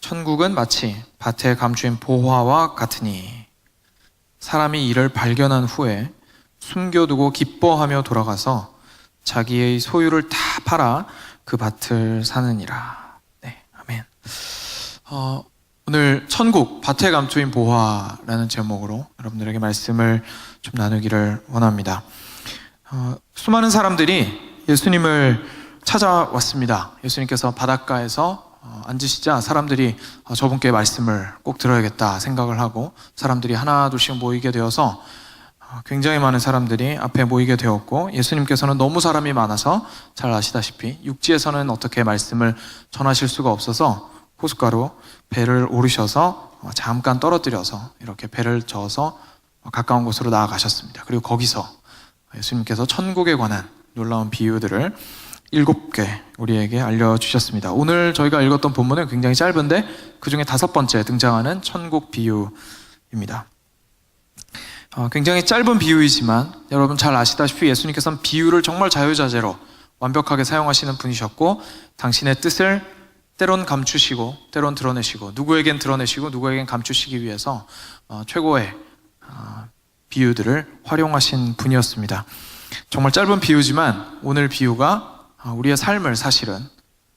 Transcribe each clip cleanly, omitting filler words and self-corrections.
천국은 마치 밭에 감추인 보화와 같으니 사람이 이를 발견한 후에 숨겨두고 기뻐하며 돌아가서 자기의 소유를 다 팔아 그 밭을 사느니라. 네, 아멘. 오늘 천국, 밭에 감추인 보화라는 제목으로 여러분들에게 말씀을 좀 나누기를 원합니다. 수많은 사람들이 예수님을 찾아왔습니다. 예수님께서 바닷가에서 앉으시자 사람들이 저분께 말씀을 꼭 들어야겠다 생각을 하고 사람들이 하나 둘씩 모이게 되어서 굉장히 많은 사람들이 앞에 모이게 되었고, 예수님께서는 너무 사람이 많아서 잘 아시다시피 육지에서는 어떻게 말씀을 전하실 수가 없어서 호숫가로 배를 오르셔서 잠깐 떨어뜨려서 이렇게 배를 저어서 가까운 곳으로 나아가셨습니다. 그리고 거기서 예수님께서 천국에 관한 놀라운 비유들을 7개 우리에게 알려주셨습니다. 오늘 저희가 읽었던 본문은 굉장히 짧은데 그 중에 5번째 등장하는 천국 비유입니다. 굉장히 짧은 비유이지만 여러분 잘 아시다시피 예수님께서는 비유를 정말 자유자재로 완벽하게 사용하시는 분이셨고, 당신의 뜻을 때론 감추시고 때론 드러내시고 누구에겐 드러내시고 누구에겐 감추시기 위해서 최고의 비유들을 활용하신 분이었습니다. 정말 짧은 비유지만 오늘 비유가 우리의 삶을 사실은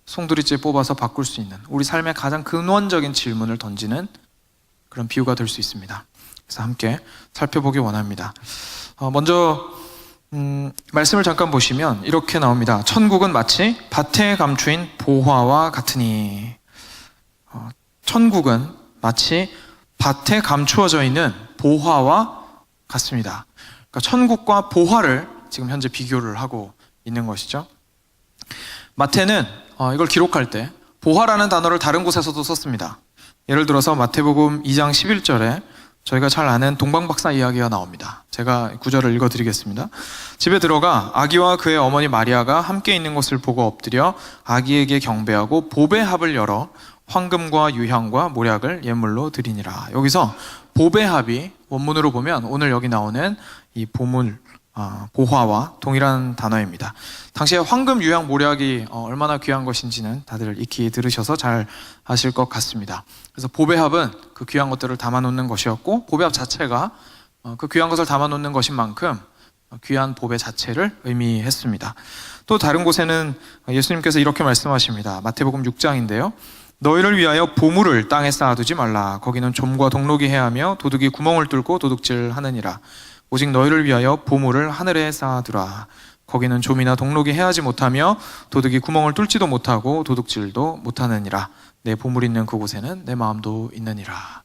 송두리째 뽑아서 바꿀 수 있는, 우리 삶의 가장 근원적인 질문을 던지는 그런 비유가 될 수 있습니다. 그래서 함께 살펴보기 원합니다. 먼저 말씀을 잠깐 보시면 이렇게 나옵니다. 천국은 마치 밭에 감추인 보화와 같으니. 천국은 마치 밭에 감추어져 있는 보화와 같습니다. 그러니까 천국과 보화를 지금 현재 비교를 하고 있는 것이죠. 마태는 이걸 기록할 때 보화라는 단어를 다른 곳에서도 썼습니다. 예를 들어서 마태복음 2장 11절에 저희가 잘 아는 동방박사 이야기가 나옵니다. 제가 구절을 읽어드리겠습니다. 집에 들어가 아기와 그의 어머니 마리아가 함께 있는 것을 보고 엎드려 아기에게 경배하고 보배 합을 열어 황금과 유향과 모략을 예물로 드리니라. 여기서 보배 합이 원문으로 보면 오늘 여기 나오는 이 보화와 동일한 단어입니다. 당시에 황금, 유향, 모략이 얼마나 귀한 것인지는 다들 익히 들으셔서 잘 아실 것 같습니다. 그래서 보배합은 그 귀한 것들을 담아놓는 것이었고, 보배합 자체가 그 귀한 것을 담아놓는 것인 만큼 귀한 보배 자체를 의미했습니다. 또 다른 곳에는 예수님께서 이렇게 말씀하십니다. 마태복음 6장인데요. 너희를 위하여 보물을 땅에 쌓아두지 말라. 거기는 좀과 동록이 해하며 도둑이 구멍을 뚫고 도둑질하느니라. 오직 너희를 위하여 보물을 하늘에 쌓아두라. 거기는 좀이나 동록이 해하지 못하며 도둑이 구멍을 뚫지도 못하고 도둑질도 못하느니라. 내 보물 있는 그곳에는 내 마음도 있느니라.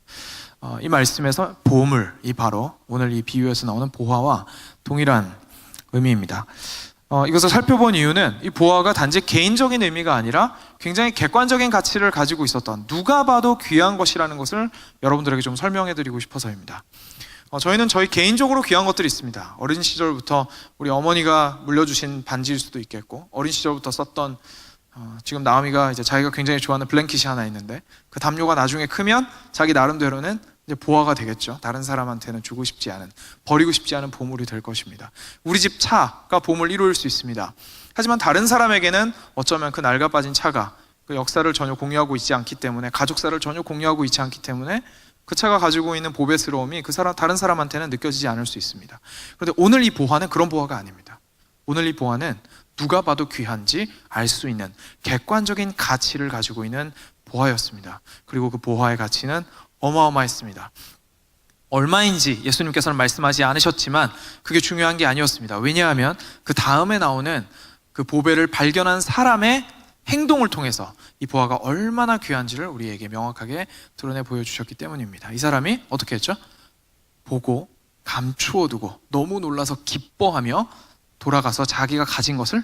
이 말씀에서 보물이 바로 오늘 이 비유에서 나오는 보화와 동일한 의미입니다. 이것을 살펴본 이유는 이 보화가 단지 개인적인 의미가 아니라 굉장히 객관적인 가치를 가지고 있었던, 누가 봐도 귀한 것이라는 것을 여러분들에게 좀 설명해 드리고 싶어서입니다. 저희는 저희 개인적으로 귀한 것들이 있습니다. 어린 시절부터 우리 어머니가 물려주신 반지일 수도 있겠고, 어린 시절부터 썼던 지금 나오미가 이제 자기가 굉장히 좋아하는 블랭킷이 하나 있는데 그 담요가 나중에 크면 자기 나름대로는 이제 보화가 되겠죠. 다른 사람한테는 주고 싶지 않은, 버리고 싶지 않은 보물이 될 것입니다. 우리 집 차가 보물 1호일 수 있습니다. 하지만 다른 사람에게는 어쩌면 그 낡아 빠진 차가 그 역사를 전혀 공유하고 있지 않기 때문에, 가족사를 전혀 공유하고 있지 않기 때문에 그 차가 가지고 있는 보배스러움이 다른 사람한테는 느껴지지 않을 수 있습니다. 그런데 오늘 이 보화는 그런 보화가 아닙니다. 오늘 이 보화는 누가 봐도 귀한지 알 수 있는 객관적인 가치를 가지고 있는 보화였습니다. 그리고 그 보화의 가치는 어마어마했습니다. 얼마인지 예수님께서는 말씀하지 않으셨지만 그게 중요한 게 아니었습니다. 왜냐하면 그 다음에 나오는 그 보배를 발견한 사람의 행동을 통해서 이 보화가 얼마나 귀한지를 우리에게 명확하게 드러내 보여주셨기 때문입니다. 이 사람이 어떻게 했죠? 보고 감추어 두고 너무 놀라서 기뻐하며 돌아가서 자기가 가진 것을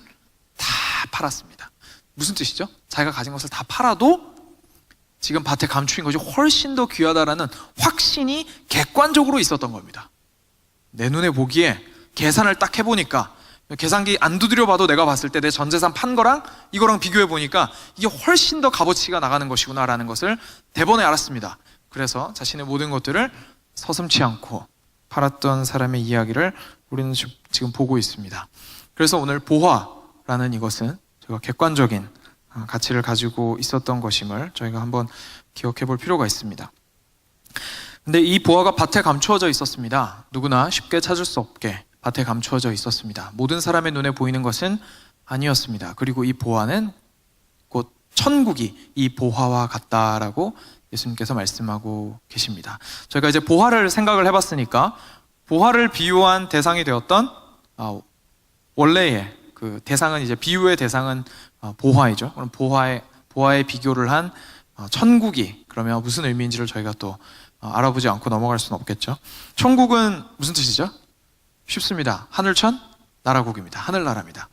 다 팔았습니다. 무슨 뜻이죠? 자기가 가진 것을 다 팔아도 지금 밭에 감추인 것이 훨씬 더 귀하다라는 확신이 객관적으로 있었던 겁니다. 내 눈에 보기에 계산을 딱 해보니까, 계산기 안 두드려 봐도 내가 봤을 때 내 전 재산 판 거랑 이거랑 비교해 보니까 이게 훨씬 더 값어치가 나가는 것이구나 라는 것을 대번에 알았습니다. 그래서 자신의 모든 것들을 서슴지 않고 팔았던 사람의 이야기를 우리는 지금 보고 있습니다. 그래서 오늘 보화라는 이것은 제가 객관적인 가치를 가지고 있었던 것임을 저희가 한번 기억해 볼 필요가 있습니다. 근데 이 보화가 밭에 감추어져 있었습니다. 누구나 쉽게 찾을 수 없게 밭에 감추어져 있었습니다. 모든 사람의 눈에 보이는 것은 아니었습니다. 그리고 이 보화는 곧 천국이 이 보화와 같다라고 예수님께서 말씀하고 계십니다. 저희가 이제 보화를 생각을 해봤으니까 보화를 비유한 대상이 되었던 원래의 그 대상은 이제 비유의 대상은 보화이죠. 그럼 보화에 비교를 한 천국이 그러면 무슨 의미인지를 저희가 또 알아보지 않고 넘어갈 수는 없겠죠. 천국은 무슨 뜻이죠? 쉽습니다. 하늘천 나라국입니다. 하늘나라입니다.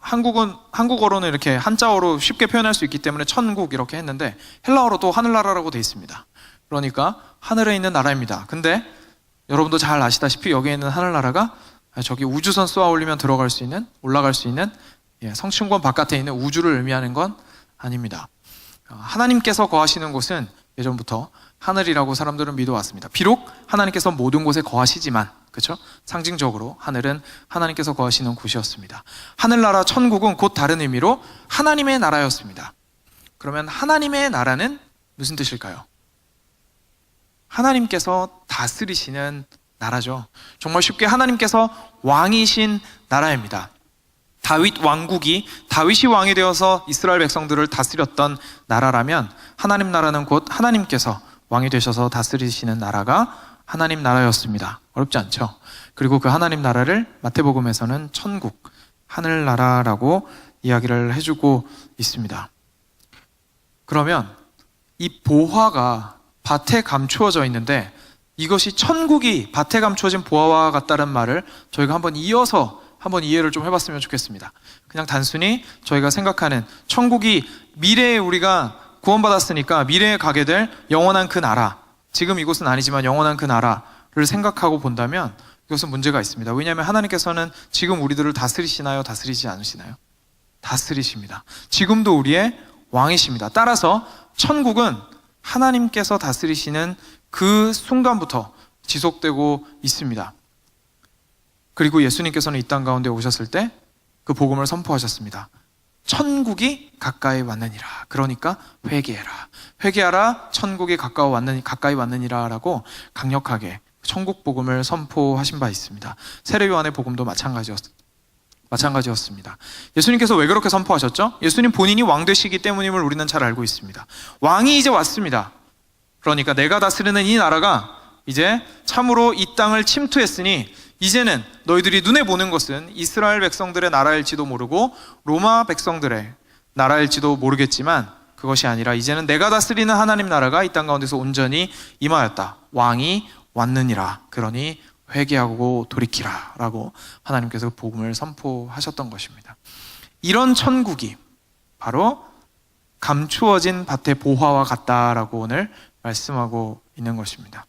한국어로는 이렇게 한자어로 쉽게 표현할 수 있기 때문에 천국 이렇게 했는데 헬라어로도 하늘나라라고 되어 있습니다. 그러니까 하늘에 있는 나라입니다. 근데 여러분도 잘 아시다시피 여기에 있는 하늘나라가 저기 우주선 쏘아 올리면 들어갈 수 있는, 올라갈 수 있는 성층권 바깥에 있는 우주를 의미하는 건 아닙니다. 하나님께서 거하시는 곳은 예전부터 하늘이라고 사람들은 믿어왔습니다. 비록 하나님께서 모든 곳에 거하시지만, 그렇죠? 상징적으로 하늘은 하나님께서 거하시는 곳이었습니다. 하늘나라 천국은 곧 다른 의미로 하나님의 나라였습니다. 그러면 하나님의 나라는 무슨 뜻일까요? 하나님께서 다스리시는 나라죠. 정말 쉽게 하나님께서 왕이신 나라입니다. 다윗 왕국이 다윗이 왕이 되어서 이스라엘 백성들을 다스렸던 나라라면 하나님 나라는 곧 하나님께서 왕이 되셔서 다스리시는 나라가 하나님 나라였습니다. 어렵지 않죠? 그리고 그 하나님 나라를 마태복음에서는 천국, 하늘나라라고 이야기를 해주고 있습니다. 그러면 이 보화가 밭에 감추어져 있는데 이것이 천국이 밭에 감추어진 보화와 같다는 말을 저희가 한번 이어서 한번 이해를 좀 해봤으면 좋겠습니다. 그냥 단순히 저희가 생각하는 천국이 미래에 우리가 구원받았으니까 미래에 가게 될 영원한 그 나라, 지금 이곳은 아니지만 영원한 그 나라를 생각하고 본다면 이것은 문제가 있습니다. 왜냐하면 하나님께서는 지금 우리들을 다스리시나요? 다스리지 않으시나요? 다스리십니다. 지금도 우리의 왕이십니다. 따라서 천국은 하나님께서 다스리시는 그 순간부터 지속되고 있습니다. 그리고 예수님께서는 이 땅 가운데 오셨을 때 그 복음을 선포하셨습니다. 천국이 가까이 왔느니라. 그러니까 회개해라. 회개하라. 천국이 가까이 왔느니라 라고 강력하게 천국 복음을 선포하신 바 있습니다. 세례 요한의 복음도 마찬가지였습니다. 예수님께서 왜 그렇게 선포하셨죠? 예수님 본인이 왕 되시기 때문임을 우리는 잘 알고 있습니다. 왕이 이제 왔습니다. 그러니까 내가 다스리는 이 나라가 이제 참으로 이 땅을 침투했으니 이제는 너희들이 눈에 보는 것은 이스라엘 백성들의 나라일지도 모르고 로마 백성들의 나라일지도 모르겠지만 그것이 아니라 이제는 내가 다스리는 하나님 나라가 이 땅 가운데서 온전히 임하였다. 왕이 왔느니라. 그러니 회개하고 돌이키라 라고 하나님께서 복음을 선포하셨던 것입니다. 이런 천국이 바로 감추어진 밭의 보화와 같다라고 오늘 말씀하고 있는 것입니다.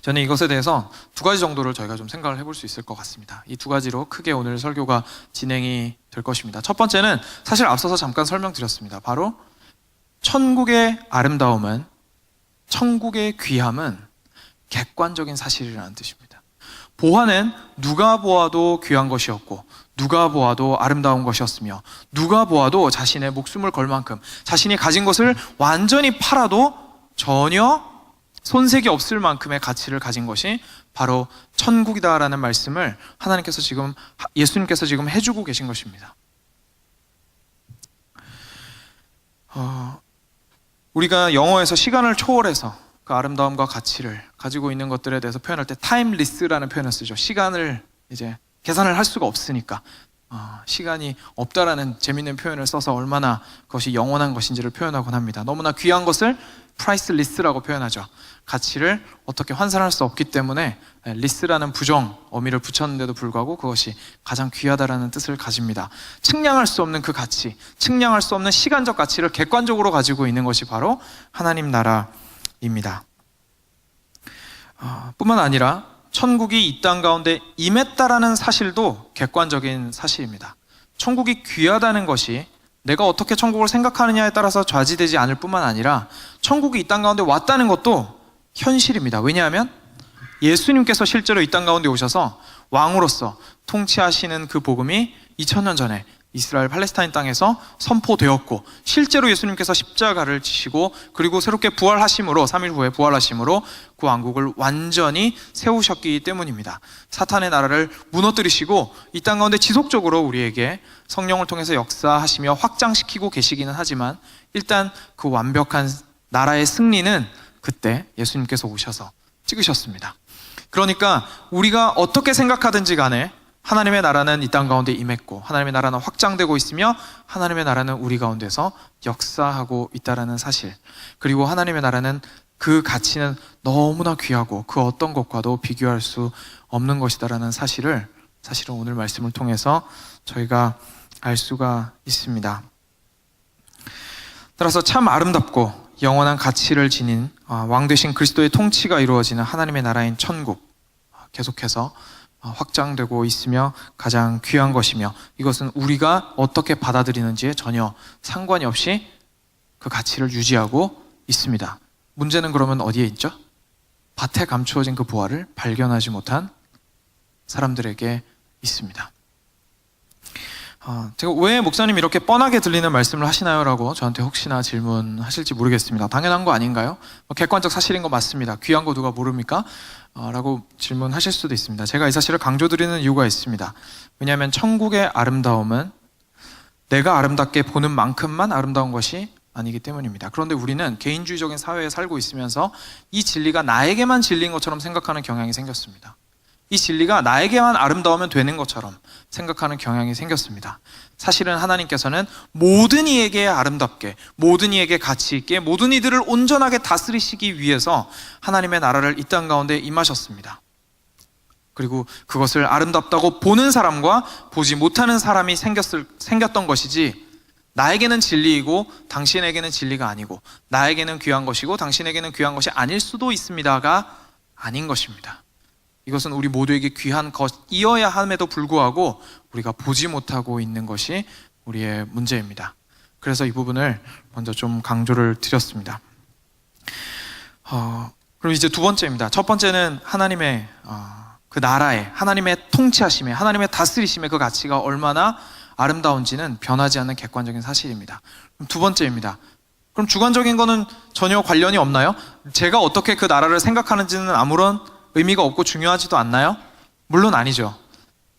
저는 이것에 대해서 두 가지 정도를 저희가 좀 생각을 해볼 수 있을 것 같습니다. 이 두 가지로 크게 오늘 설교가 진행이 될 것입니다. 첫 번째는 사실 앞서서 잠깐 설명드렸습니다. 바로 천국의 아름다움은, 천국의 귀함은 객관적인 사실이라는 뜻입니다. 보화는 누가 보아도 귀한 것이었고 누가 보아도 아름다운 것이었으며 누가 보아도 자신의 목숨을 걸 만큼 자신이 가진 것을 완전히 팔아도 전혀 손색이 없을 만큼의 가치를 가진 것이 바로 천국이다라는 말씀을 예수님께서 지금 해주고 계신 것입니다. 우리가 영어에서 시간을 초월해서 그 아름다움과 가치를 가지고 있는 것들에 대해서 표현할 때 타임리스라는 표현을 쓰죠. 시간을 이제 계산을 할 수가 없으니까 시간이 없다라는 재밌는 표현을 써서 얼마나 그것이 영원한 것인지를 표현하곤 합니다. 너무나 귀한 것을 프라이스리스라고 표현하죠. 가치를 어떻게 환산할 수 없기 때문에 리스라는 부정 어미를 붙였는데도 불구하고 그것이 가장 귀하다라는 뜻을 가집니다. 측량할 수 없는 그 가치, 측량할 수 없는 시간적 가치를 객관적으로 가지고 있는 것이 바로 하나님 나라입니다. 뿐만 아니라 천국이 이 땅 가운데 임했다라는 사실도 객관적인 사실입니다. 천국이 귀하다는 것이 내가 어떻게 천국을 생각하느냐에 따라서 좌지되지 않을 뿐만 아니라 천국이 이 땅 가운데 왔다는 것도 현실입니다. 왜냐하면 예수님께서 실제로 이 땅 가운데 오셔서 왕으로서 통치하시는 그 복음이 2000년 전에 이스라엘 팔레스타인 땅에서 선포되었고 실제로 예수님께서 십자가를 지시고 그리고 새롭게 부활하심으로 3일 후에 부활하심으로 그 왕국을 완전히 세우셨기 때문입니다. 사탄의 나라를 무너뜨리시고 이 땅 가운데 지속적으로 우리에게 성령을 통해서 역사하시며 확장시키고 계시기는 하지만 일단 그 완벽한 나라의 승리는 그때 예수님께서 오셔서 찍으셨습니다. 그러니까 우리가 어떻게 생각하든지 간에 하나님의 나라는 이 땅 가운데 임했고 하나님의 나라는 확장되고 있으며 하나님의 나라는 우리 가운데서 역사하고 있다는 사실, 그리고 하나님의 나라는 그 가치는 너무나 귀하고 그 어떤 것과도 비교할 수 없는 것이다라는 사실은 오늘 말씀을 통해서 저희가 알 수가 있습니다. 따라서 참 아름답고 영원한 가치를 지닌 왕 되신 그리스도의 통치가 이루어지는 하나님의 나라인 천국, 계속해서 확장되고 있으며 가장 귀한 것이며 이것은 우리가 어떻게 받아들이는지에 전혀 상관이 없이 그 가치를 유지하고 있습니다. 문제는 그러면 어디에 있죠? 밭에 감추어진 그 보화를 발견하지 못한 사람들에게 있습니다. 제가 왜 목사님 이렇게 뻔하게 들리는 말씀을 하시나요? 라고 저한테 혹시나 질문하실지 모르겠습니다. 당연한 거 아닌가요? 객관적 사실인 거 맞습니다. 귀한 거 누가 모릅니까? 라고 질문하실 수도 있습니다. 제가 이 사실을 강조드리는 이유가 있습니다. 왜냐하면 천국의 아름다움은 내가 아름답게 보는 만큼만 아름다운 것이 아니기 때문입니다. 그런데 우리는 개인주의적인 사회에 살고 있으면서 이 진리가 나에게만 진리인 것처럼 생각하는 경향이 생겼습니다. 이 진리가 나에게만 아름다우면 되는 것처럼 생각하는 경향이 생겼습니다. 사실은 하나님께서는 모든 이에게 아름답게, 모든 이에게 가치 있게, 모든 이들을 온전하게 다스리시기 위해서 하나님의 나라를 이 땅 가운데 임하셨습니다. 그리고 그것을 아름답다고 보는 사람과 보지 못하는 사람이 생겼던 것이지, 나에게는 진리이고 당신에게는 진리가 아니고, 나에게는 귀한 것이고 당신에게는 귀한 것이 아닐 수도 있습니다가 아닌 것입니다. 이것은 우리 모두에게 귀한 것이어야 함에도 불구하고 우리가 보지 못하고 있는 것이 우리의 문제입니다. 그래서 이 부분을 먼저 좀 강조를 드렸습니다. 그럼 이제 두 번째입니다. 첫 번째는 하나님의 그 나라에, 하나님의 통치하심에, 하나님의 다스리심에 그 가치가 얼마나 아름다운지는 변하지 않는 객관적인 사실입니다. 그럼 두 번째입니다. 그럼 주관적인 거는 전혀 관련이 없나요? 제가 어떻게 그 나라를 생각하는지는 아무런 의미가 없고 중요하지도 않나요? 물론 아니죠.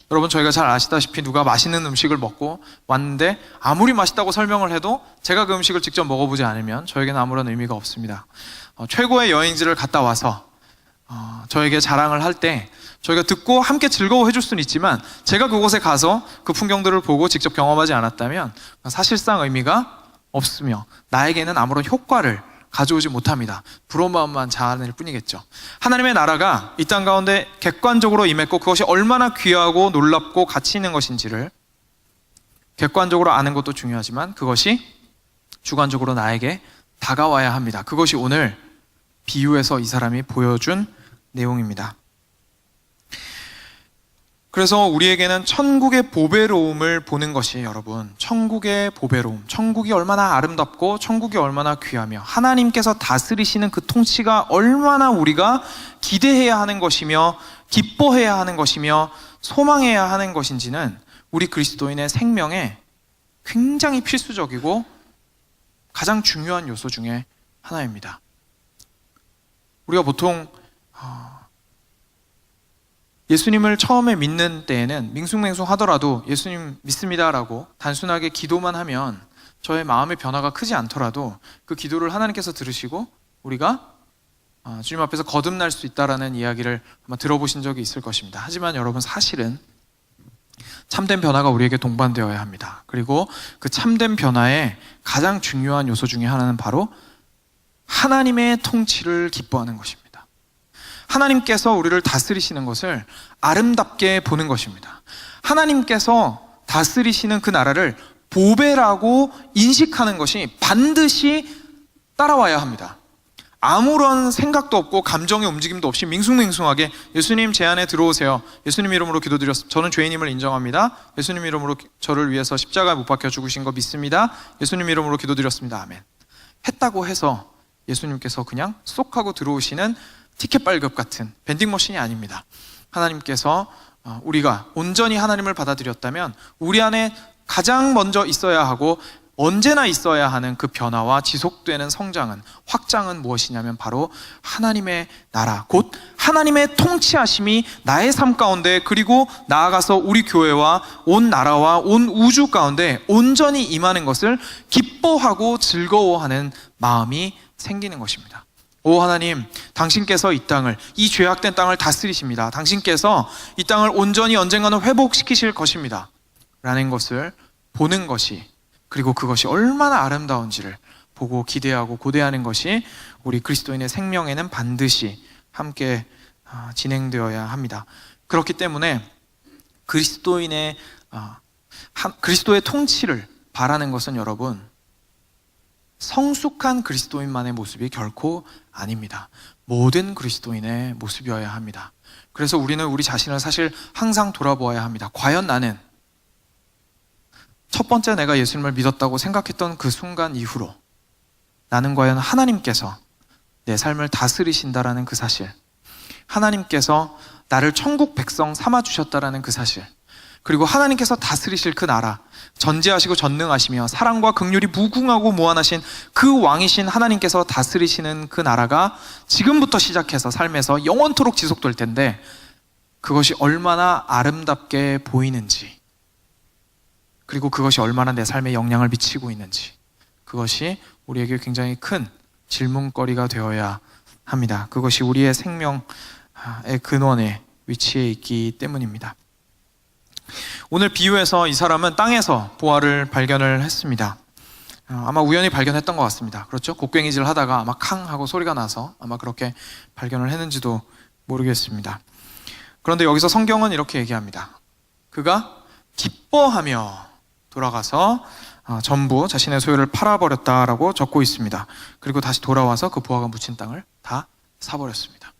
여러분, 저희가 잘 아시다시피 누가 맛있는 음식을 먹고 왔는데 아무리 맛있다고 설명을 해도 제가 그 음식을 직접 먹어보지 않으면 저에게는 아무런 의미가 없습니다. 최고의 여행지를 갔다 와서 저에게 자랑을 할 때 저희가 듣고 함께 즐거워해 줄 수는 있지만 제가 그곳에 가서 그 풍경들을 보고 직접 경험하지 않았다면 사실상 의미가 없으며 나에게는 아무런 효과를 가져오지 못합니다. 부러운 마음만 자아낼 뿐이겠죠. 하나님의 나라가 이 땅 가운데 객관적으로 임했고 그것이 얼마나 귀하고 놀랍고 가치 있는 것인지를 객관적으로 아는 것도 중요하지만 그것이 주관적으로 나에게 다가와야 합니다. 그것이 오늘 비유에서 이 사람이 보여준 내용입니다. 그래서 우리에게는 천국의 보배로움을 보는 것이, 여러분, 천국의 보배로움, 천국이 얼마나 아름답고 천국이 얼마나 귀하며 하나님께서 다스리시는 그 통치가 얼마나 우리가 기대해야 하는 것이며 기뻐해야 하는 것이며 소망해야 하는 것인지는 우리 그리스도인의 생명에 굉장히 필수적이고 가장 중요한 요소 중에 하나입니다. 우리가 보통 예수님을 처음에 믿는 때에는 밍숭맹숭 하더라도 예수님 믿습니다라고 단순하게 기도만 하면 저의 마음의 변화가 크지 않더라도 그 기도를 하나님께서 들으시고 우리가 주님 앞에서 거듭날 수 있다라는 이야기를 아마 들어보신 적이 있을 것입니다. 하지만 여러분, 사실은 참된 변화가 우리에게 동반되어야 합니다. 그리고 그 참된 변화의 가장 중요한 요소 중에 하나는 바로 하나님의 통치를 기뻐하는 것입니다. 하나님께서 우리를 다스리시는 것을 아름답게 보는 것입니다. 하나님께서 다스리시는 그 나라를 보배라고 인식하는 것이 반드시 따라와야 합니다. 아무런 생각도 없고 감정의 움직임도 없이 밍숭맹숭하게 예수님 제 안에 들어오세요. 예수님 이름으로 기도드렸습니다. 저는 죄인임을 인정합니다. 예수님 이름으로 저를 위해서 십자가에 못 박혀 죽으신 거 믿습니다. 예수님 이름으로 기도드렸습니다. 아멘. 했다고 해서 예수님께서 그냥 쏙 하고 들어오시는 티켓 발급 같은 밴딩머신이 아닙니다. 하나님께서 우리가 온전히 하나님을 받아들였다면 우리 안에 가장 먼저 있어야 하고 언제나 있어야 하는 그 변화와 지속되는 성장은, 확장은 무엇이냐면 바로 하나님의 나라, 곧 하나님의 통치하심이 나의 삶 가운데, 그리고 나아가서 우리 교회와 온 나라와 온 우주 가운데 온전히 임하는 것을 기뻐하고 즐거워하는 마음이 생기는 것입니다. 오 하나님, 당신께서 이 땅을, 이 죄악된 땅을 다스리십니다. 당신께서 이 땅을 온전히 언젠가는 회복시키실 것입니다 라는 것을 보는 것이, 그리고 그것이 얼마나 아름다운지를 보고 기대하고 고대하는 것이 우리 그리스도인의 생명에는 반드시 함께 진행되어야 합니다. 그렇기 때문에 그리스도의 통치를 바라는 것은 여러분, 성숙한 그리스도인만의 모습이 결코 아닙니다. 모든 그리스도인의 모습이어야 합니다. 그래서 우리는 우리 자신을 사실 항상 돌아보아야 합니다. 과연 나는 첫 번째 내가 예수님을 믿었다고 생각했던 그 순간 이후로 나는 과연 하나님께서 내 삶을 다스리신다라는 그 사실, 하나님께서 나를 천국 백성 삼아주셨다라는 그 사실, 그리고 하나님께서 다스리실 그 나라, 전지하시고 전능하시며 사랑과 긍휼이 무궁하고 무한하신 그 왕이신 하나님께서 다스리시는 그 나라가 지금부터 시작해서 삶에서 영원토록 지속될 텐데, 그것이 얼마나 아름답게 보이는지, 그리고 그것이 얼마나 내 삶에 영향을 미치고 있는지, 그것이 우리에게 굉장히 큰 질문거리가 되어야 합니다. 그것이 우리의 생명의 근원에 위치해 있기 때문입니다. 오늘 비유에서 이 사람은 땅에서 보화를 발견을 했습니다. 아마 우연히 발견했던 것 같습니다. 그렇죠? 곡괭이질 하다가 아마 캉 하고 소리가 나서 아마 그렇게 발견을 했는지도 모르겠습니다. 그런데 여기서 성경은 이렇게 얘기합니다. 그가 기뻐하며 돌아가서 전부 자신의 소유를 팔아버렸다라고 적고 있습니다. 그리고 다시 돌아와서 그 보화가 묻힌 땅을 다 사버렸습니다.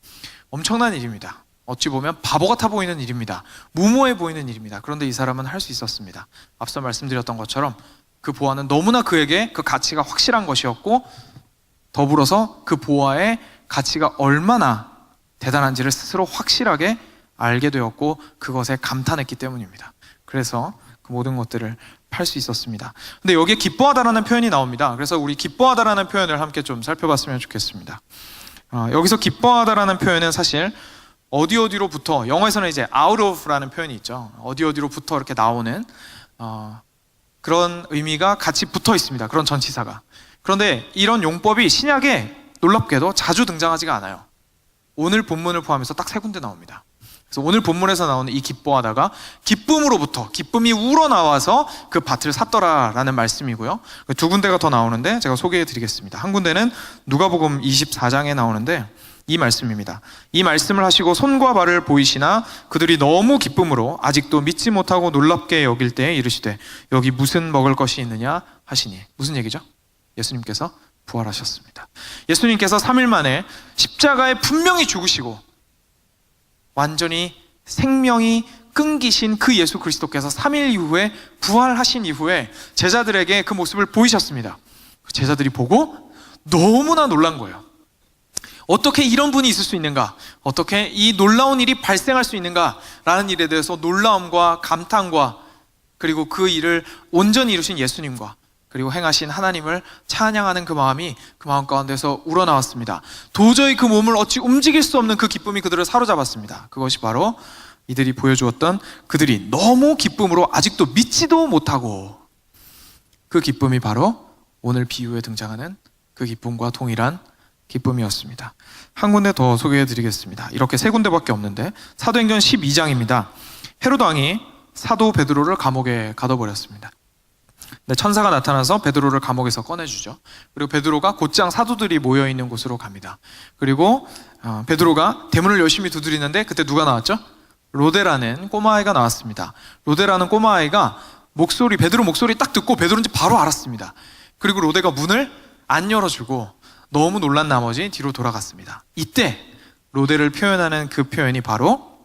엄청난 일입니다. 어찌 보면 바보 같아 보이는 일입니다. 무모해 보이는 일입니다. 그런데 이 사람은 할 수 있었습니다. 앞서 말씀드렸던 것처럼 그 보화는 너무나 그에게 그 가치가 확실한 것이었고, 더불어서 그 보화의 가치가 얼마나 대단한지를 스스로 확실하게 알게 되었고 그것에 감탄했기 때문입니다. 그래서 그 모든 것들을 팔 수 있었습니다. 근데 여기에 기뻐하다라는 표현이 나옵니다. 그래서 우리 기뻐하다라는 표현을 함께 좀 살펴봤으면 좋겠습니다. 여기서 기뻐하다라는 표현은 사실 어디로부터, 영어에서는 이제 out of라는 표현이 있죠. 어디로부터 이렇게 나오는 그런 의미가 같이 붙어 있습니다. 그런 전치사가. 그런데 이런 용법이 신약에 놀랍게도 자주 등장하지가 않아요. 오늘 본문을 포함해서 딱 3군데 나옵니다. 그래서 오늘 본문에서 나오는 이 기뻐하다가 기쁨으로부터, 기쁨이 우러나와서 그 밭을 샀더라라는 말씀이고요. 2군데가 더 나오는데 제가 소개해 드리겠습니다. 한 군데는 누가복음 24장에 나오는데 이 말씀입니다. 이 말씀을 하시고 손과 발을 보이시나 그들이 너무 기쁨으로 아직도 믿지 못하고 놀랍게 여길 때에 이르시되 여기 무슨 먹을 것이 있느냐 하시니. 무슨 얘기죠? 예수님께서 부활하셨습니다. 예수님께서 3일 만에 십자가에 분명히 죽으시고 완전히 생명이 끊기신 그 예수 그리스도께서 3일 이후에 부활하신 이후에 제자들에게 그 모습을 보이셨습니다. 제자들이 보고 너무나 놀란 거예요. 어떻게 이런 분이 있을 수 있는가? 어떻게 이 놀라운 일이 발생할 수 있는가? 라는 일에 대해서 놀라움과 감탄과, 그리고 그 일을 온전히 이루신 예수님과 그리고 행하신 하나님을 찬양하는 그 마음이 그 마음 가운데서 우러나왔습니다. 도저히 그 몸을 어찌 움직일 수 없는 그 기쁨이 그들을 사로잡았습니다. 그것이 바로 이들이 보여주었던 그들이 너무 기쁨으로 아직도 믿지도 못하고, 그 기쁨이 바로 오늘 비유에 등장하는 그 기쁨과 동일한 기쁨이었습니다. 한 군데 더 소개해 드리겠습니다. 이렇게 3군데밖에 없는데 사도행전 12장입니다. 헤로드 왕이 사도 베드로를 감옥에 가둬버렸습니다. 네, 천사가 나타나서 베드로를 감옥에서 꺼내주죠. 그리고 베드로가 곧장 사도들이 모여있는 곳으로 갑니다. 그리고 베드로가 대문을 열심히 두드리는데 그때 누가 나왔죠? 로데라는 꼬마아이가 나왔습니다. 로데라는 꼬마아이가 베드로 목소리 딱 듣고 베드로인지 바로 알았습니다. 그리고 로데가 문을 안 열어주고 너무 놀란 나머지 뒤로 돌아갔습니다. 이때 로데를 표현하는 그 표현이 바로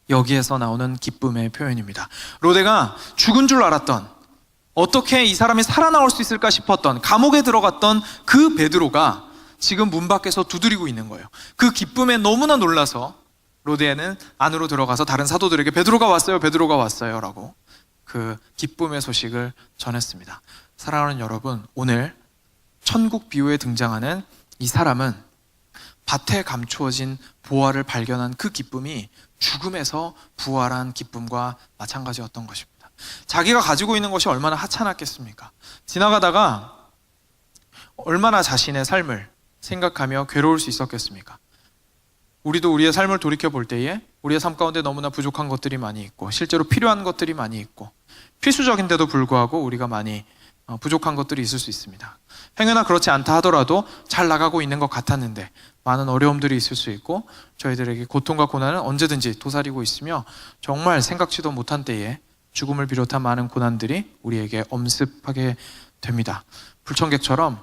여기에서 나오는 기쁨의 표현입니다. 로데가 죽은 줄 알았던, 어떻게 이 사람이 살아나올 수 있을까 싶었던, 감옥에 들어갔던 그 베드로가 지금 문 밖에서 두드리고 있는 거예요. 그 기쁨에 너무나 놀라서 로데는 안으로 들어가서 다른 사도들에게 베드로가 왔어요, 베드로가 왔어요 라고 그 기쁨의 소식을 전했습니다. 사랑하는 여러분, 오늘 천국 비유에 등장하는 이 사람은 밭에 감추어진 보화를 발견한 그 기쁨이 죽음에서 부활한 기쁨과 마찬가지였던 것입니다. 자기가 가지고 있는 것이 얼마나 하찮았겠습니까? 지나가다가 얼마나 자신의 삶을 생각하며 괴로울 수 있었겠습니까? 우리도 우리의 삶을 돌이켜 볼 때에 우리의 삶 가운데 너무나 부족한 것들이 많이 있고 실제로 필요한 것들이 많이 있고 필수적인데도 불구하고 우리가 많이 부족한 것들이 있을 수 있습니다. 행여나 그렇지 않다 하더라도 잘 나가고 있는 것 같았는데 많은 어려움들이 있을 수 있고 저희들에게 고통과 고난은 언제든지 도사리고 있으며 정말 생각지도 못한 때에 죽음을 비롯한 많은 고난들이 우리에게 엄습하게 됩니다. 불청객처럼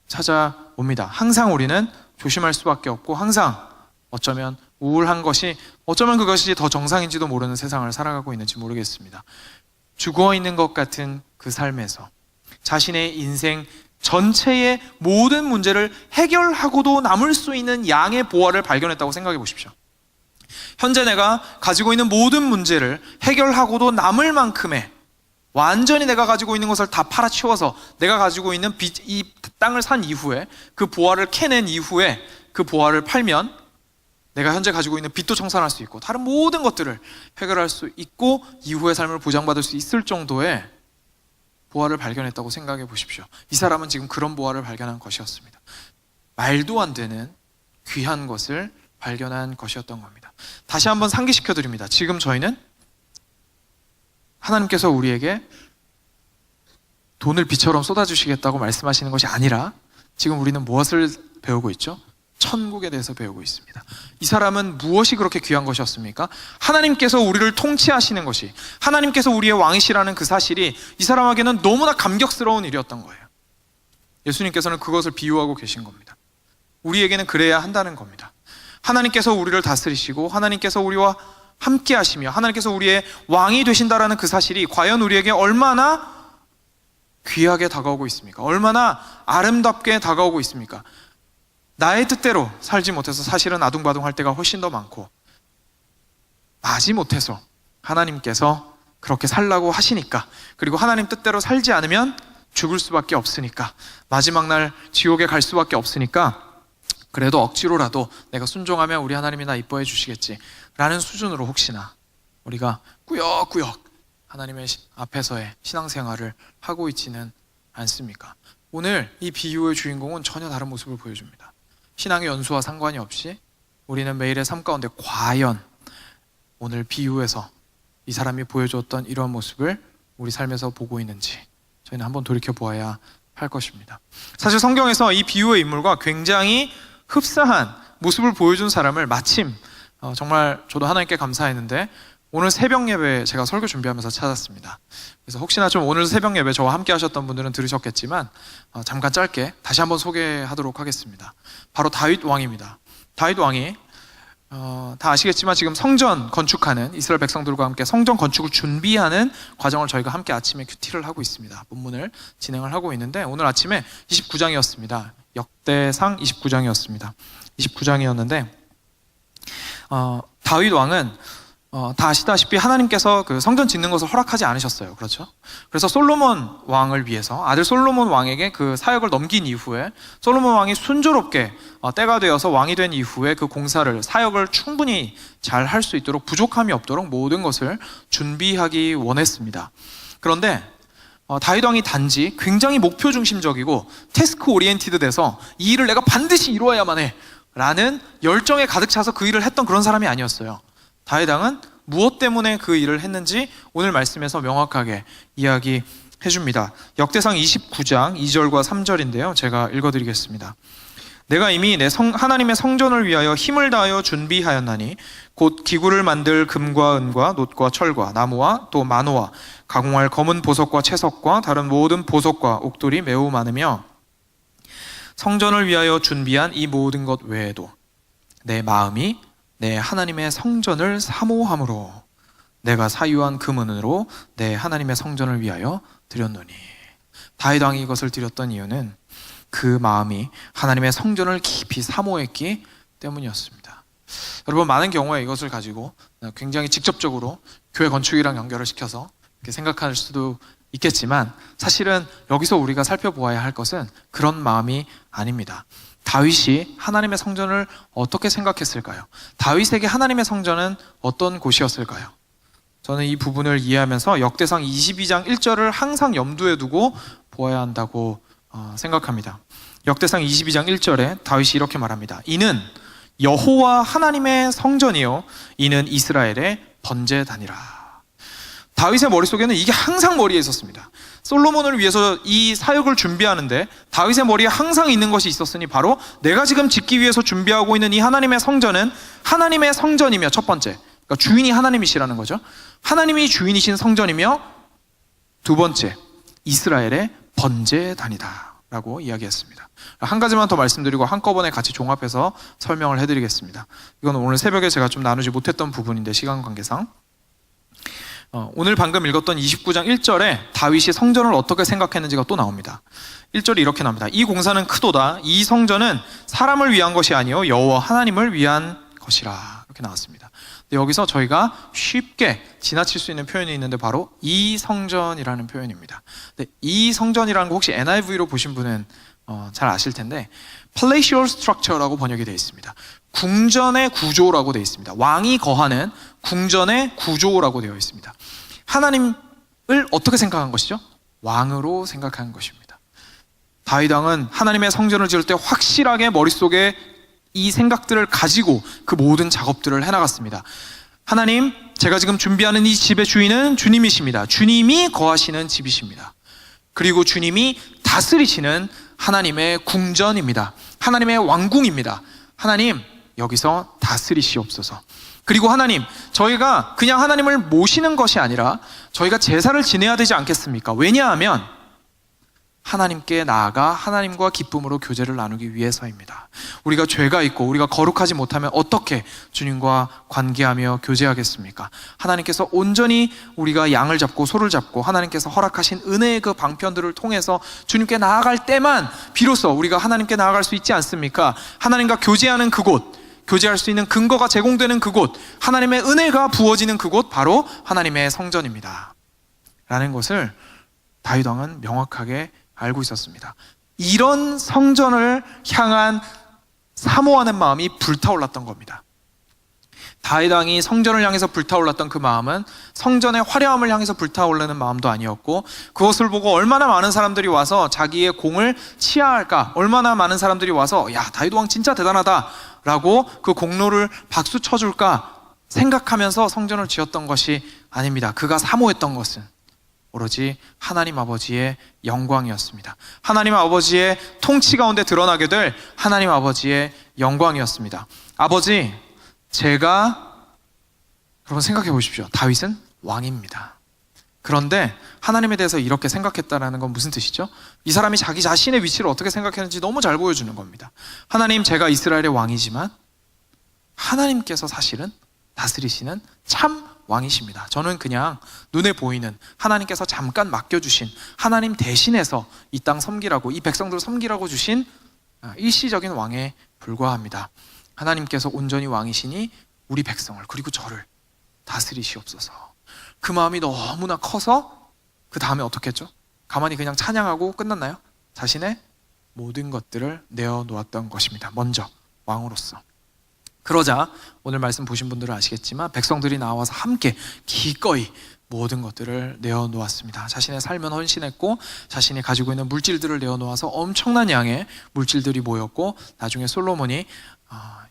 찾아옵니다. 항상 우리는 조심할 수밖에 없고 항상 어쩌면 우울한 것이 어쩌면 그것이 더 정상인지도 모르는 세상을 살아가고 있는지 모르겠습니다. 죽어 있는 것 같은 그 삶에서 자신의 인생 전체의 모든 문제를 해결하고도 남을 수 있는 양의 보화를 발견했다고 생각해 보십시오. 현재 내가 가지고 있는 모든 문제를 해결하고도 남을 만큼의 완전히 내가 가지고 있는 것을 다 팔아치워서 내가 가지고 있는 이 땅을 산 이후에 그 보화를 캐낸 이후에 그 보화를 팔면 내가 현재 가지고 있는 빚도 청산할 수 있고 다른 모든 것들을 해결할 수 있고 이후의 삶을 보장받을 수 있을 정도의 보화를 발견했다고 생각해 보십시오. 이 사람은 지금 그런 보화를 발견한 것이었습니다. 말도 안 되는 귀한 것을 발견한 것이었던 겁니다. 다시 한번 상기시켜 드립니다. 지금 저희는 하나님께서 우리에게 돈을 비처럼 쏟아주시겠다고 말씀하시는 것이 아니라 지금 우리는 무엇을 배우고 있죠? 천국에 대해서 배우고 있습니다. 이 사람은 무엇이 그렇게 귀한 것이었습니까? 하나님께서 우리를 통치하시는 것이, 하나님께서 우리의 왕이시라는 그 사실이 이 사람에게는 너무나 감격스러운 일이었던 거예요. 예수님께서는 그것을 비유하고 계신 겁니다. 우리에게는 그래야 한다는 겁니다. 하나님께서 우리를 다스리시고 하나님께서 우리와 함께 하시며 하나님께서 우리의 왕이 되신다라는 그 사실이 과연 우리에게 얼마나 귀하게 다가오고 있습니까? 얼마나 아름답게 다가오고 있습니까? 나의 뜻대로 살지 못해서 사실은 아둥바둥할 때가 훨씬 더 많고 마지 못해서 하나님께서 그렇게 살라고 하시니까, 그리고 하나님 뜻대로 살지 않으면 죽을 수밖에 없으니까, 마지막 날 지옥에 갈 수밖에 없으니까 그래도 억지로라도 내가 순종하면 우리 하나님이 나 이뻐해 주시겠지 라는 수준으로 혹시나 우리가 꾸역꾸역 하나님의 앞에서의 신앙생활을 하고 있지는 않습니까? 오늘 이 비유의 주인공은 전혀 다른 모습을 보여줍니다. 신앙의 연수와 상관이 없이 우리는 매일의 삶 가운데 과연 오늘 비유에서 이 사람이 보여줬던 이런 모습을 우리 삶에서 보고 있는지 저희는 한번 돌이켜 보아야 할 것입니다. 사실 성경에서 이 비유의 인물과 굉장히 흡사한 모습을 보여준 사람을 마침 정말 저도 하나님께 감사했는데 오늘 새벽 예배 제가 설교 준비하면서 찾았습니다. 그래서 혹시나 좀 오늘 새벽 예배 저와 함께 하셨던 분들은 들으셨겠지만 잠깐 짧게 다시 한번 소개하도록 하겠습니다. 바로 다윗 왕입니다. 다윗 왕이 다 아시겠지만 지금 성전 건축하는 이스라엘 백성들과 함께 성전 건축을 준비하는 과정을 저희가 함께 아침에 큐티를 하고 있습니다. 본문을 진행을 하고 있는데 오늘 아침에 29장이었습니다. 역대상 29장이었습니다. 29장이었는데 다윗 왕은 다 아시다시피 하나님께서 그 성전 짓는 것을 허락하지 않으셨어요. 그렇죠? 그래서 솔로몬 왕을 위해서 아들 솔로몬 왕에게 그 사역을 넘긴 이후에 솔로몬 왕이 순조롭게 때가 되어서 왕이 된 이후에 그 공사를 사역을 충분히 잘 할 수 있도록 부족함이 없도록 모든 것을 준비하기 원했습니다. 그런데 다윗 왕이 단지 굉장히 목표 중심적이고 태스크 오리엔티드 돼서 이 일을 내가 반드시 이루어야만 해 라는 열정에 가득 차서 그 일을 했던 그런 사람이 아니었어요. 다윗 왕은 무엇 때문에 그 일을 했는지 오늘 말씀에서 명확하게 이야기해 줍니다. 역대상 29장 2절과 3절인데요. 제가 읽어드리겠습니다. 내가 이미 내 하나님의 성전을 위하여 힘을 다하여 준비하였나니 곧 기구를 만들 금과 은과 놋과 철과 나무와 또 만호와 가공할 검은 보석과 채석과 다른 모든 보석과 옥돌이 매우 많으며 성전을 위하여 준비한 이 모든 것 외에도 내 마음이 내 하나님의 성전을 사모함으로 내가 사유한 금은으로 내 하나님의 성전을 위하여 드렸노니. 다윗 왕이 이것을 드렸던 이유는 그 마음이 하나님의 성전을 깊이 사모했기 때문이었습니다. 여러분, 많은 경우에 이것을 가지고 굉장히 직접적으로 교회 건축이랑 연결을 시켜서 이렇게 생각할 수도 있겠지만 사실은 여기서 우리가 살펴보아야 할 것은 그런 마음이 아닙니다. 다윗이 하나님의 성전을 어떻게 생각했을까요? 다윗에게 하나님의 성전은 어떤 곳이었을까요? 저는 이 부분을 이해하면서 역대상 22장 1절을 항상 염두에 두고 보아야 한다고 생각합니다. 역대상 22장 1절에 다윗이 이렇게 말합니다. 이는 여호와 하나님의 성전이요 이는 이스라엘의 번제단이라. 다윗의 머릿속에는 이게 항상 머리에 있었습니다. 솔로몬을 위해서 이 사역을 준비하는데 다윗의 머리에 항상 있는 것이 있었으니 바로 내가 지금 짓기 위해서 준비하고 있는 이 하나님의 성전은 하나님의 성전이며, 첫 번째, 그러니까 주인이 하나님이시라는 거죠. 하나님이 주인이신 성전이며, 두 번째, 이스라엘의 번제단이다 라고 이야기했습니다. 한 가지만 더 말씀드리고 한꺼번에 같이 종합해서 설명을 해드리겠습니다. 이건 오늘 새벽에 제가 좀 나누지 못했던 부분인데 시간 관계상 오늘 방금 읽었던 29장 1절에 다윗이 성전을 어떻게 생각했는지가 또 나옵니다. 1절이 이렇게 나옵니다. 이 공사는 크도다. 이 성전은 사람을 위한 것이 아니요 여호와 하나님을 위한 것이라. 이렇게 나왔습니다. 근데 여기서 저희가 쉽게 지나칠 수 있는 표현이 있는데 바로 이 성전이라는 표현입니다. 근데 이 성전이라는 거 혹시 NIV로 보신 분은 잘 아실 텐데 palatial structure라고 번역이 되어 있습니다. 궁전의 구조라고 되어 있습니다. 왕이 거하는 궁전의 구조라고 되어 있습니다. 하나님을 어떻게 생각한 것이죠? 왕으로 생각한 것입니다. 다윗 왕은 하나님의 성전을 지을 때 확실하게 머릿속에 이 생각들을 가지고 그 모든 작업들을 해나갔습니다. 하나님, 제가 지금 준비하는 이 집의 주인은 주님이십니다. 주님이 거하시는 집이십니다. 그리고 주님이 다스리시는 하나님의 궁전입니다. 하나님의 왕궁입니다. 하나님, 여기서 다스리시옵소서. 그리고 하나님, 저희가 그냥 하나님을 모시는 것이 아니라 저희가 제사를 지내야 되지 않겠습니까? 왜냐하면 하나님께 나아가 하나님과 기쁨으로 교제를 나누기 위해서입니다. 우리가 죄가 있고 우리가 거룩하지 못하면 어떻게 주님과 관계하며 교제하겠습니까? 하나님께서 온전히 우리가 양을 잡고 소를 잡고 하나님께서 허락하신 은혜의 그 방편들을 통해서 주님께 나아갈 때만 비로소 우리가 하나님께 나아갈 수 있지 않습니까? 하나님과 교제하는 그곳, 교제할 수 있는 근거가 제공되는 그곳, 하나님의 은혜가 부어지는 그곳, 바로 하나님의 성전입니다 라는 것을 다윗 왕은 명확하게 알고 있었습니다. 이런 성전을 향한 사모하는 마음이 불타올랐던 겁니다. 다윗 왕이 성전을 향해서 불타올랐던 그 마음은 성전의 화려함을 향해서 불타오르는 마음도 아니었고, 그것을 보고 얼마나 많은 사람들이 와서 자기의 공을 치하할까, 얼마나 많은 사람들이 와서 야, 다윗 왕 진짜 대단하다 라고 그 공로를 박수 쳐줄까 생각하면서 성전을 지었던 것이 아닙니다. 그가 사모했던 것은 오로지 하나님 아버지의 영광이었습니다. 하나님 아버지의 통치 가운데 드러나게 될 하나님 아버지의 영광이었습니다. 아버지, 여러분 생각해 보십시오. 다윗은 왕입니다. 그런데 하나님에 대해서 이렇게 생각했다는 건 무슨 뜻이죠? 이 사람이 자기 자신의 위치를 어떻게 생각했는지 너무 잘 보여주는 겁니다. 하나님, 제가 이스라엘의 왕이지만 하나님께서 사실은 다스리시는 참 왕이십니다. 저는 그냥 눈에 보이는 하나님께서 잠깐 맡겨주신, 하나님 대신해서 이 땅 섬기라고, 이 백성들 섬기라고 주신 일시적인 왕에 불과합니다. 하나님께서 온전히 왕이시니 우리 백성을, 그리고 저를 다스리시옵소서. 그 마음이 너무나 커서 그 다음에 어떻게 했죠? 가만히 그냥 찬양하고 끝났나요? 자신의 모든 것들을 내어놓았던 것입니다. 먼저 왕으로서. 그러자 오늘 말씀 보신 분들은 아시겠지만 백성들이 나와서 함께 기꺼이 모든 것들을 내어놓았습니다. 자신의 삶은 헌신했고 자신이 가지고 있는 물질들을 내어놓아서 엄청난 양의 물질들이 모였고, 나중에 솔로몬이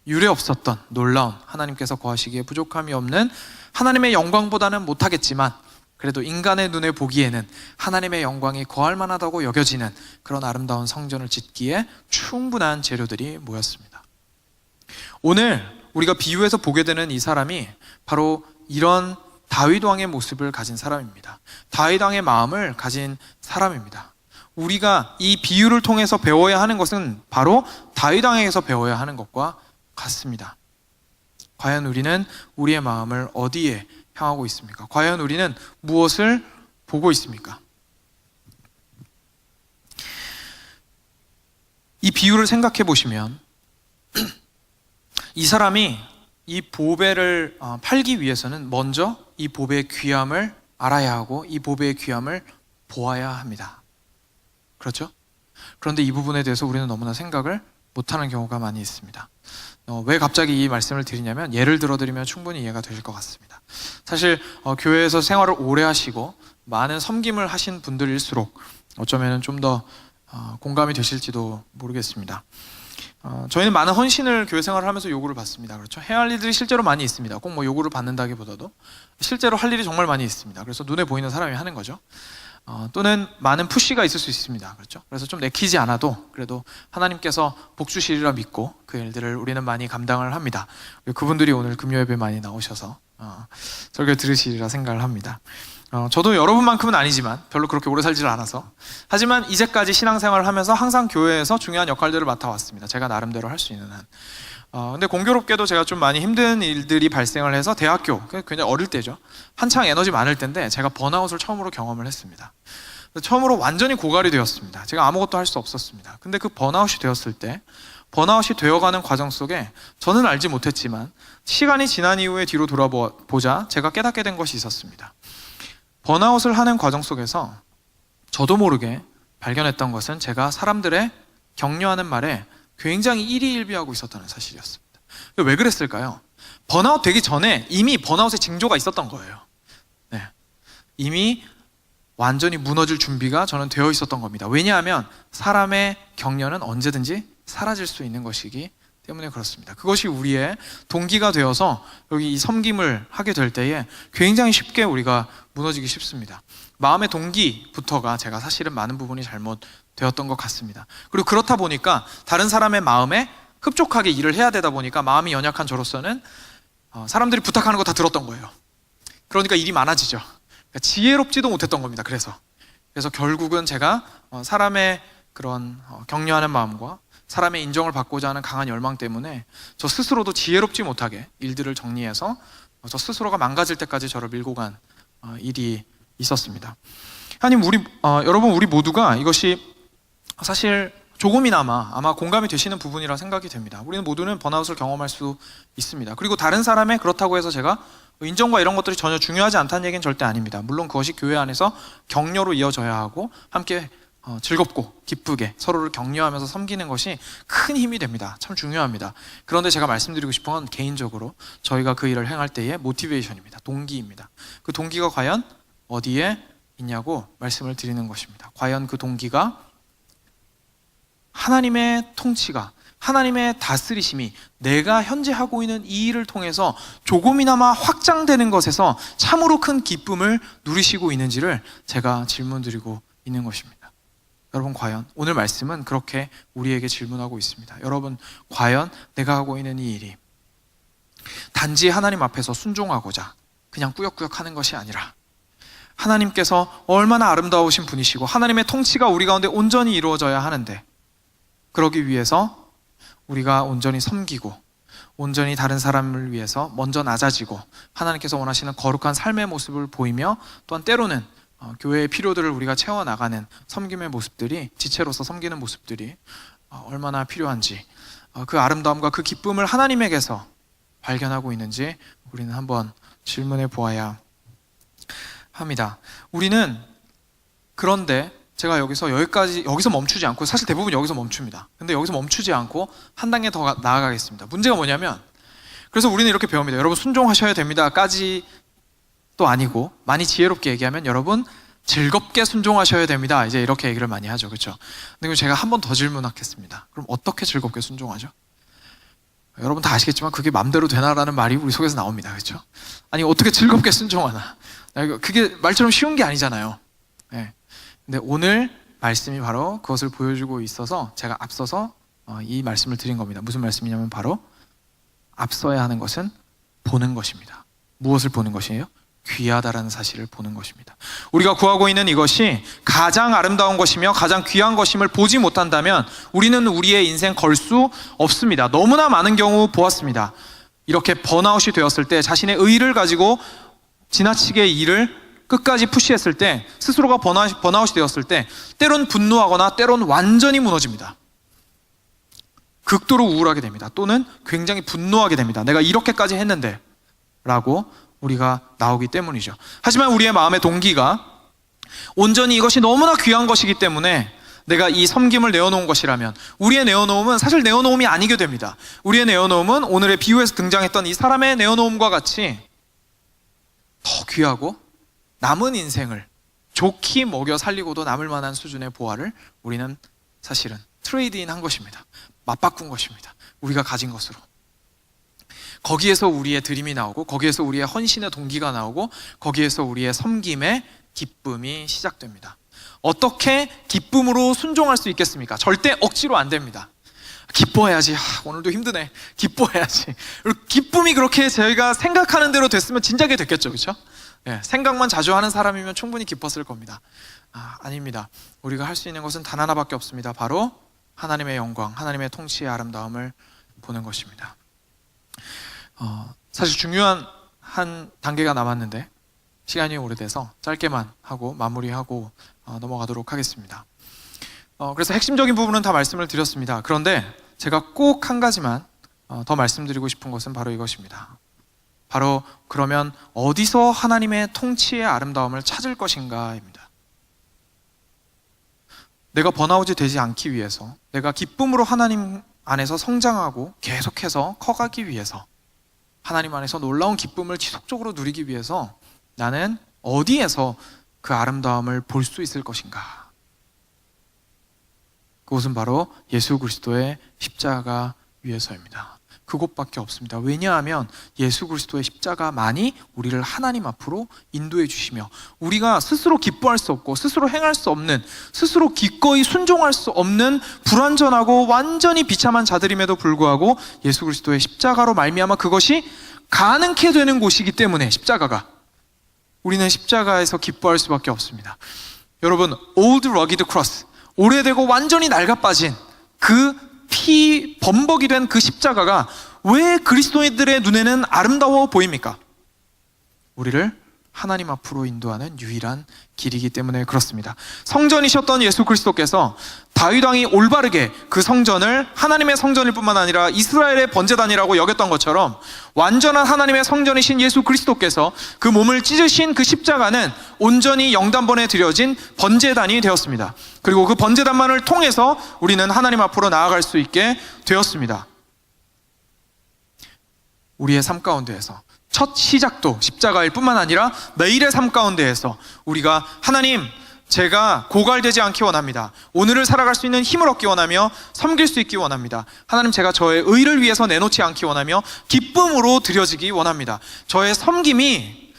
유례 없었던 놀라운, 하나님께서 거하시기에 부족함이 없는, 하나님의 영광보다는 못하겠지만 그래도 인간의 눈에 보기에는 하나님의 영광이 거할 만하다고 여겨지는 그런 아름다운 성전을 짓기에 충분한 재료들이 모였습니다. 오늘 우리가 비유해서 보게 되는 이 사람이 바로 이런 다윗 왕의 모습을 가진 사람입니다. 다윗 왕의 마음을 가진 사람입니다. 우리가 이 비유를 통해서 배워야 하는 것은 바로 다윗 왕에게서 배워야 하는 것과 같습니다. 과연 우리는 우리의 마음을 어디에 향하고 있습니까? 과연 우리는 무엇을 보고 있습니까? 이 비유를 생각해 보시면 이 사람이 이 보배를 팔기 위해서는 먼저 이 보배의 귀함을 알아야 하고 이 보배의 귀함을 보아야 합니다. 그렇죠? 그런데 이 부분에 대해서 우리는 너무나 생각을 못하는 경우가 많이 있습니다. 왜 갑자기 이 말씀을 드리냐면 예를 들어드리면 충분히 이해가 되실 것 같습니다. 사실 교회에서 생활을 오래 하시고 많은 섬김을 하신 분들일수록 어쩌면 좀 더 공감이 되실지도 모르겠습니다. 저희는 많은 헌신을 교회 생활을 하면서 요구를 받습니다. 그렇죠? 해야 할 일들이 실제로 많이 있습니다. 꼭 뭐 요구를 받는다기보다도 실제로 할 일이 정말 많이 있습니다. 그래서 눈에 보이는 사람이 하는 거죠. 또는 많은 푸시가 있을 수 있습니다. 그렇죠? 그래서 좀 내키지 않아도 그래도 하나님께서 복 주시리라 믿고 그 일들을 우리는 많이 감당을 합니다. 그분들이 오늘 금요 예배 많이 나오셔서 설교 들으시리라 생각을 합니다. 저도 여러분만큼은 아니지만 별로 그렇게 오래 살지를 않아서, 하지만 이제까지 신앙생활을 하면서 항상 교회에서 중요한 역할들을 맡아왔습니다. 제가 나름대로 할 수 있는 한. 근데 공교롭게도 제가 좀 많이 힘든 일들이 발생을 해서 대학교, 굉장히 어릴 때죠, 한창 에너지 많을 때인데 제가 번아웃을 처음으로 경험을 했습니다. 처음으로 완전히 고갈이 되었습니다. 제가 아무것도 할 수 없었습니다. 근데 그 번아웃이 되었을 때, 번아웃이 되어가는 과정 속에 저는 알지 못했지만 시간이 지난 이후에 뒤로 돌아보자 제가 깨닫게 된 것이 있었습니다. 번아웃을 하는 과정 속에서 저도 모르게 발견했던 것은 제가 사람들의 격려하는 말에 굉장히 일희일비하고 있었다는 사실이었습니다. 왜 그랬을까요? 번아웃 되기 전에 이미 번아웃의 징조가 있었던 거예요. 네. 이미 완전히 무너질 준비가 저는 되어 있었던 겁니다. 왜냐하면 사람의 격려는 언제든지 사라질 수 있는 것이기 때문에 그렇습니다. 그것이 우리의 동기가 되어서 여기 이 섬김을 하게 될 때에 굉장히 쉽게 우리가 무너지기 쉽습니다. 마음의 동기부터가 제가 사실은 많은 부분이 잘못되었던 것 같습니다. 그리고 그렇다 보니까 다른 사람의 마음에 흡족하게 일을 해야 되다 보니까 마음이 연약한 저로서는 사람들이 부탁하는 거 다 들었던 거예요. 그러니까 일이 많아지죠. 그러니까 지혜롭지도 못했던 겁니다. 그래서 결국은 제가 사람의 그런 격려하는 마음과 사람의 인정을 받고자 하는 강한 열망 때문에 저 스스로도 지혜롭지 못하게 일들을 정리해서 저 스스로가 망가질 때까지 저를 밀고 간 일이 있었습니다. 하나님, 여러분, 우리 모두가 이것이 사실 조금이나마 아마 공감이 되시는 부분이라 생각이 됩니다. 우리는 모두는 번아웃을 경험할 수 있습니다. 그리고 다른 사람의 그렇다고 해서 제가 인정과 이런 것들이 전혀 중요하지 않다는 얘기는 절대 아닙니다. 물론 그것이 교회 안에서 격려로 이어져야 하고 함께 즐겁고 기쁘게 서로를 격려하면서 섬기는 것이 큰 힘이 됩니다. 참 중요합니다. 그런데 제가 말씀드리고 싶은 건 개인적으로 저희가 그 일을 행할 때의 모티베이션입니다. 동기입니다. 그 동기가 과연 어디에 있냐고 말씀을 드리는 것입니다. 과연 그 동기가 하나님의 통치가, 하나님의 다스리심이 내가 현재 하고 있는 이 일을 통해서 조금이나마 확장되는 것에서 참으로 큰 기쁨을 누리시고 있는지를 제가 질문드리고 있는 것입니다. 여러분, 과연 오늘 말씀은 그렇게 우리에게 질문하고 있습니다. 여러분, 과연 내가 하고 있는 이 일이 단지 하나님 앞에서 순종하고자 그냥 꾸역꾸역 하는 것이 아니라 하나님께서 얼마나 아름다우신 분이시고 하나님의 통치가 우리 가운데 온전히 이루어져야 하는데, 그러기 위해서 우리가 온전히 섬기고 온전히 다른 사람을 위해서 먼저 낮아지고 하나님께서 원하시는 거룩한 삶의 모습을 보이며, 또한 때로는 교회의 필요들을 우리가 채워나가는 섬김의 모습들이, 지체로서 섬기는 모습들이 얼마나 필요한지, 그 아름다움과 그 기쁨을 하나님에게서 발견하고 있는지 우리는 한번 질문해 보아야 합니다. 우리는 그런데 제가 여기서 멈추지 않고, 사실 대부분 여기서 멈춥니다. 근데 여기서 멈추지 않고 한 단계 더 나아가겠습니다. 문제가 뭐냐면, 그래서 우리는 이렇게 배웁니다. 여러분, 순종하셔야 됩니다 까지 또 아니고, 많이 지혜롭게 얘기하면 여러분 즐겁게 순종하셔야 됩니다, 이제 이렇게 얘기를 많이 하죠. 그렇죠? 근데 제가 한 번 더 질문하겠습니다. 그럼 어떻게 즐겁게 순종하죠? 여러분 다 아시겠지만 그게 맘대로 되나라는 말이 우리 속에서 나옵니다. 그렇죠? 아니, 어떻게 즐겁게 순종하나? 그게 말처럼 쉬운 게 아니잖아요. 네. 근데 오늘 말씀이 바로 그것을 보여주고 있어서 제가 앞서서 이 말씀을 드린 겁니다. 무슨 말씀이냐면 바로 앞서야 하는 것은 보는 것입니다. 무엇을 보는 것이에요? 귀하다라는 사실을 보는 것입니다. 우리가 구하고 있는 이것이 가장 아름다운 것이며 가장 귀한 것임을 보지 못한다면 우리는 우리의 인생 걸 수 없습니다. 너무나 많은 경우 보았습니다. 이렇게 번아웃이 되었을 때, 자신의 의의를 가지고 지나치게 일을 끝까지 푸시했을 때, 스스로가 번아웃이 되었을 때 때론 분노하거나 때론 완전히 무너집니다. 극도로 우울하게 됩니다. 또는 굉장히 분노하게 됩니다. 내가 이렇게까지 했는데 라고 우리가 나오기 때문이죠. 하지만 우리의 마음의 동기가 온전히 이것이 너무나 귀한 것이기 때문에 내가 이 섬김을 내어놓은 것이라면, 우리의 내어놓음은 사실 내어놓음이 아니게 됩니다. 우리의 내어놓음은 오늘의 비유에서 등장했던 이 사람의 내어놓음과 같이 더 귀하고 남은 인생을 좋게 먹여 살리고도 남을 만한 수준의 보화를 우리는 사실은 트레이드인 한 것입니다. 맞바꾼 것입니다. 우리가 가진 것으로. 거기에서 우리의 드림이 나오고, 거기에서 우리의 헌신의 동기가 나오고, 거기에서 우리의 섬김의 기쁨이 시작됩니다. 어떻게 기쁨으로 순종할 수 있겠습니까? 절대 억지로 안 됩니다. 기뻐해야지. 오늘도 힘드네. 기뻐해야지. 기쁨이 그렇게 저희가 생각하는 대로 됐으면 진작에 됐겠죠, 그렇죠? 예, 생각만 자주 하는 사람이면 충분히 기뻤을 겁니다. 아닙니다. 우리가 할 수 있는 것은 단 하나밖에 없습니다. 바로 하나님의 영광, 하나님의 통치의 아름다움을 보는 것입니다. 사실 중요한 한 단계가 남았는데 시간이 오래돼서 짧게만 하고 마무리하고 넘어가도록 하겠습니다. 그래서 핵심적인 부분은 다 말씀을 드렸습니다. 그런데 제가 꼭 한 가지만 더 말씀드리고 싶은 것은 바로 이것입니다. 바로 그러면 어디서 하나님의 통치의 아름다움을 찾을 것인가입니다. 내가 번아웃이 되지 않기 위해서, 내가 기쁨으로 하나님 안에서 성장하고 계속해서 커가기 위해서, 하나님 안에서 놀라운 기쁨을 지속적으로 누리기 위해서 나는 어디에서 그 아름다움을 볼 수 있을 것인가? 그곳은 바로 예수 그리스도의 십자가 위에서입니다. 그곳밖에 없습니다. 왜냐하면 예수 그리스도의 십자가만이 우리를 하나님 앞으로 인도해 주시며, 우리가 스스로 기뻐할 수 없고 스스로 행할 수 없는, 스스로 기꺼이 순종할 수 없는 불완전하고 완전히 비참한 자들임에도 불구하고 예수 그리스도의 십자가로 말미암아 그것이 가능케 되는 곳이기 때문에, 십자가가, 우리는 십자가에서 기뻐할 수밖에 없습니다. 여러분, Old Rugged Cross, 오래되고 완전히 낡아빠진 그 피 범벅이 된 그 십자가가 왜 그리스도인들의 눈에는 아름다워 보입니까? 우리를 하나님 앞으로 인도하는 유일한 길이기 때문에 그렇습니다. 성전이셨던 예수 그리스도께서 다윗 왕이 올바르게 그 성전을 하나님의 성전일 뿐만 아니라 이스라엘의 번제단이라고 여겼던 것처럼, 완전한 하나님의 성전이신 예수 그리스도께서 그 몸을 찢으신 그 십자가는 온전히 영단번에 드려진 번제단이 되었습니다. 그리고 그 번제단만을 통해서 우리는 하나님 앞으로 나아갈 수 있게 되었습니다. 우리의 삶 가운데에서 첫 시작도 십자가일 뿐만 아니라 매일의 삶 가운데에서 우리가, 하나님, 제가 고갈되지 않기 원합니다. 오늘을 살아갈 수 있는 힘을 얻기 원하며 섬길 수 있기 원합니다. 하나님, 제가 저의 의를 위해서 내놓지 않기 원하며 기쁨으로 드려지기 원합니다. 저의 섬김이,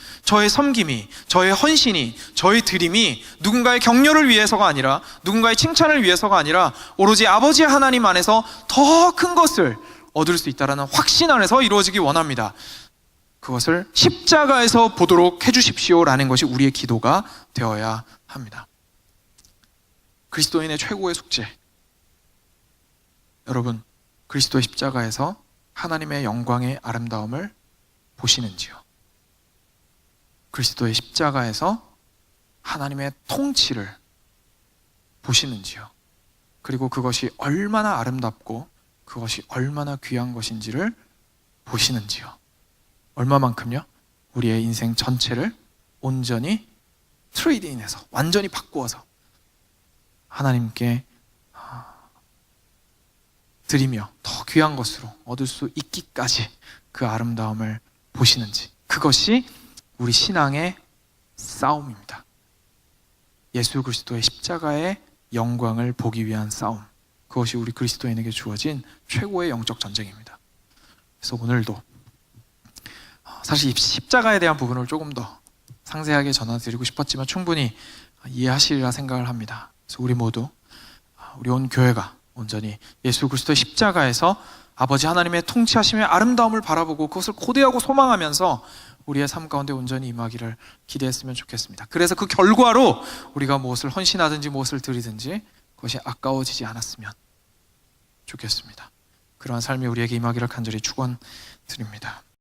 저의 헌신이, 저의 드림이 누군가의 격려를 위해서가 아니라, 누군가의 칭찬을 위해서가 아니라 오로지 아버지 하나님 안에서 더 큰 것을 얻을 수 있다는 확신 안에서 이루어지기 원합니다. 그것을 십자가에서 보도록 해주십시오라는 것이 우리의 기도가 되어야 합니다. 그리스도인의 최고의 숙제, 여러분, 그리스도의 십자가에서 하나님의 영광의 아름다움을 보시는지요? 그리스도의 십자가에서 하나님의 통치를 보시는지요? 그리고 그것이 얼마나 아름답고 그것이 얼마나 귀한 것인지를 보시는지요? 얼마만큼요? 우리의 인생 전체를 온전히 트레이드인해서, 완전히 바꾸어서 하나님께 드리며 더 귀한 것으로 얻을 수 있기까지 그 아름다움을 보시는지, 그것이 우리 신앙의 싸움입니다. 예수 그리스도의 십자가의 영광을 보기 위한 싸움, 그것이 우리 그리스도인에게 주어진 최고의 영적 전쟁입니다. 그래서 오늘도 사실 이 십자가에 대한 부분을 조금 더 상세하게 전해드리고 싶었지만 충분히 이해하시리라 생각을 합니다. 그래서 우리 모두, 우리 온 교회가 온전히 예수 그리스도의 십자가에서 아버지 하나님의 통치하심의 아름다움을 바라보고 그것을 고대하고 소망하면서 우리의 삶 가운데 온전히 임하기를 기대했으면 좋겠습니다. 그래서 그 결과로 우리가 무엇을 헌신하든지 무엇을 드리든지 그것이 아까워지지 않았으면 좋겠습니다. 그러한 삶이 우리에게 임하기를 간절히 축원드립니다.